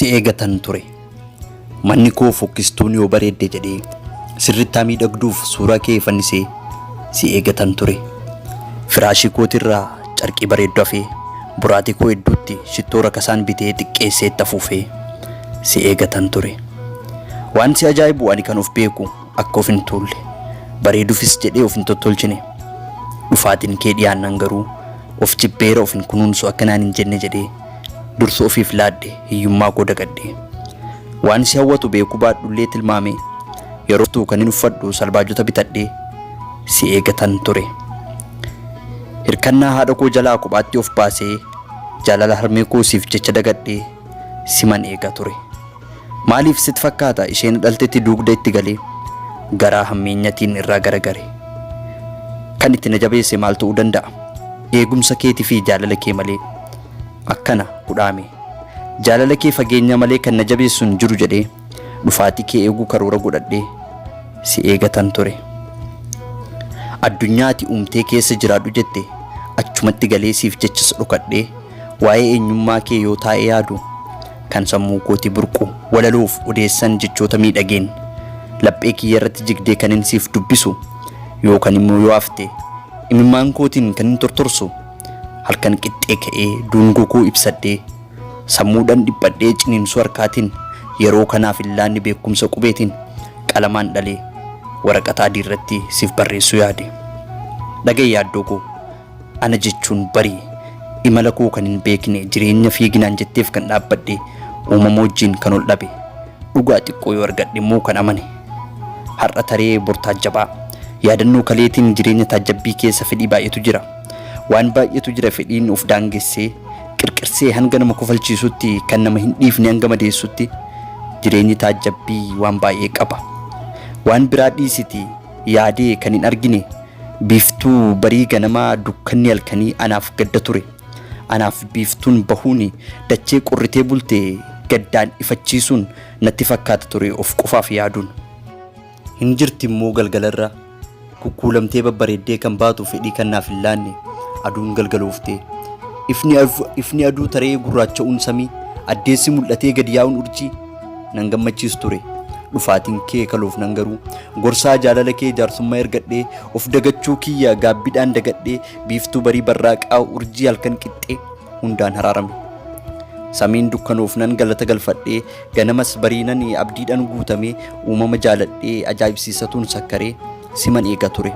si eegatan ture. Manni koo fokkistuun yoo bareedde jedhee sirritti miidhagduuf suuraa kee fannisee si eegatan ture. Firaashii kootirraa carqii bareeddu hafee boraatii koo hedduutti shittoo rakasaan bitee xiqqeessee itti afuufee si eegatan ture. Waan si ajaa'ibu ani kan of beeku akka of hin tuulle bareeduufis jedhee of hin tottolchine. Dhufaatiin kee dhiyaannan garuu of jibbeera of hin kunuunsu akkanaan hin jenne jedhee dursa ofiif laadde hiyyummaa koo dagadhe. Waan si hawwatu beeku baadhullee tilmaame yeroo kan hin uffadhu salbaajota bitadhee si eegatan ture. Hirkannaa haadha koo jalaa kophaatti of baasee jaalala harmee koo siif jecha dagadhee siman eega ture. Maaliif sitti fakkaata isheen dhaltetti dugda itti galee garaa hammeenyatiin irraa garagare? Kan itti na jabeesse maal ta'uu danda'a? Eegumsa keetii fi jaalala kee malee akkana kudhaame. Jaalala kee fageenya malee kan na jabeessuun jiru jedhee dhufaatii kee eeguu karoora godhadhee si eegatan ture. Addunyaati uumtee keessa jiraadhu jette achumatti galee siif jechas dhokadhee waa'ee eenyummaa kee yoo taa'ee yaadu kan sammuu kootii burqu walaloof odeessan jechoota miidhageen laphee kiyya irratti jigdee kan hin siif dubbisu yookaan immoo yoo hafte imimmaan kootiin kan hin tortorsu halkan qixxee ka'ee duungoo koo ibsadhee sammuudhaan dhiphadhee ciniinsuu harkaatiin yeroo kanaaf illaanni beekumsa qubeetiin qalamaan dhalee waraqata adii irratti siif barreessuu yaade. Dhagaye yaaddoo koo ana jechuun barii imala koo kan hin beekne jireenya fiiginaan jetteef kan dhaabbadhe uumama wajjin kan ol dhabe dhugaa xiqqoo yoo argadhe immoo kan amane har'a taree bortaa jabaa yaadannoo kaleetiin jireenya taajjabbii keessa fedhii baay'eetu jira. Waan baay'eetu jira fedhiin of daangessee qirqirsee hanga nama kofalchiisutti kan nama hin dhiifne hanga madeessutti jireenyi taajjabbii waan baay'ee qaba. Waan biraa dhiisiti yaadee kan hin argine biiftuu barii ganamaa dukkanni halkanii anaaf gadda ture. Anaaf biiftuun bahuun dachee qorritee bulte gaddaan ifachiisuun natti fakkaata ture of qofaaf yaaduun. Hin jirti immoo galgalarra kukkuulamtee babbareeddee kan baatu fedhii kannaaf hin laanne aduun galgalooftee ifni aduu taree gurraacha'uun samii addeessi mul'atee gadi yaa'uun urjii nan gammachiisu ture. Dhufaatiin kee kaloof nan garuu gorsaa jaalala kee jaarsummaa ergadhee of dagachuu kiyya gaabbiidhaan dagadhee biiftuu barii barraaqaa urjii halkan qixxee hundaan haraarame. Samiin dukkanoof nan galata galfadhee ganamas bariinan abdiidhaan guutamee uumama jaaladhee ajaa'ibsiisatuun sakkaree siman eega ture.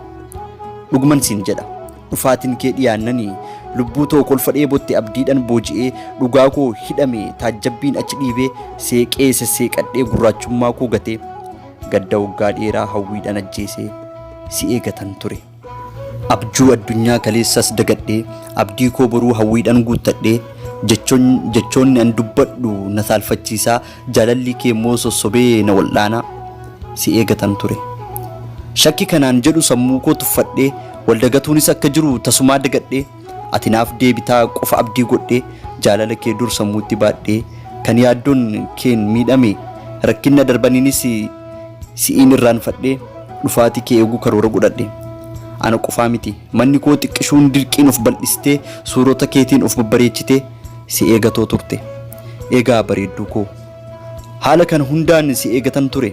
Dhuguman siin jedha dhufaatiin kee dhiyaannanii lubbuu too kolfadhee botte abdiidhaan booji'ee dhugaa koo hidhame taajjabbiin achi dhiibee seeqee sesseeqadhee gurraachummaa koo gatee gadda waggaa dheeraa hawwiidhaan ajjeesee si eegatan ture. Abjuu addunyaa kaleessas dagadhee abdii koo boruu hawwiidhaan guuttadhee jechoonni an dubbadhu na saalfachiisaa jaalalli kee immoo sossobee na wal'aanaa si eegatan ture. Shakki kanaan jedhu sammuu koo tuffadhee waldagatuunis akka jiru tasumaa dagadhee ati naaf deebitaa qofa abdii godhee jaalala kee dur sammuutti baadhee kan yaaddoon keen miidhame rakkinna darbaniinis si'iin irraanfadhee dhufaatii kee eeguu karoora godhadhe. Ana qofaa miti manni koo xiqqishuun dirqiin of bal'istee suurota keetiin of babbareechitee si eegatoo turte. Eegaa bareedduu koo haala kana hundaan si eegatan ture.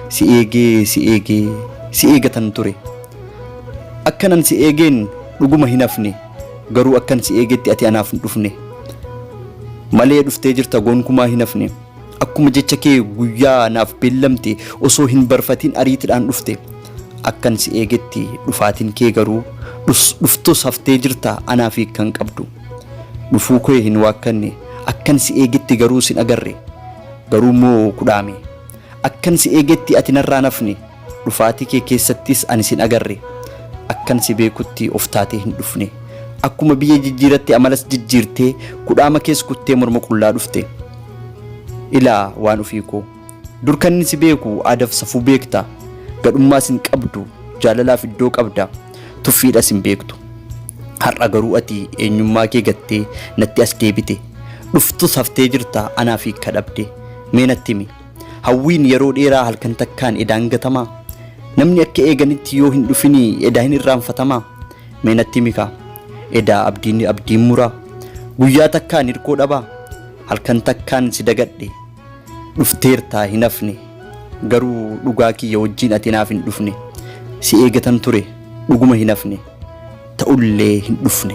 Si eegatan ture. Akkanan si eegeen dhuguma hin hafne garuu akkan si eegetti ati anaaf hin dhufne malee dhuftee jirta gonkumaa hin hafne. Akkuma jecha kee guyyaa naaf beellamte osoo hin barfatiin ariitiidhaan dhufte akkan si eegetti dhufaatiin kee garuu dhuftus haftee jirta anaaf kan qabdu. Dhufuu kee hin waakkanne akkan si eegetti garuu sin agarre garuu moo kudhaame akkan si eegetti ati narraa nafne dhufaatii kee keessattis ani sin agarre akkan si beekutti of taatee hin dhufne. Akkuma biyya jijjiiratti amalas jijjiirtee kudhaama kees kuttee morma qullaa dhufte. Ilaa waan ofii koo dur kan si beeku aadaaf safuu beekta gadhummaas hin qabdu jaalalaaf iddoo qabda tuffiidhas hin beektu. Har'a garuu ati eenyummaa kee gattee natti as deebite dhuftus haftee jirta anaaf kadhabde. Mee natti himi hawwiin yeroo dheeraa halkan takkaan edaan gatamaa namni akka eeganitti yoo hin dhufini edaa hin irraanfatamaa? Mee natti himi kaa edaa abdiin muraa guyyaa takkaan hirkoo dhabaa halkan takkaan si dagadhe dhufteertaa hin hafne garuu dhugaa kiyya wajjin ati naaf hin dhufne si eegatan ture dhuguma hin hafne ta'ullee hin dhufne.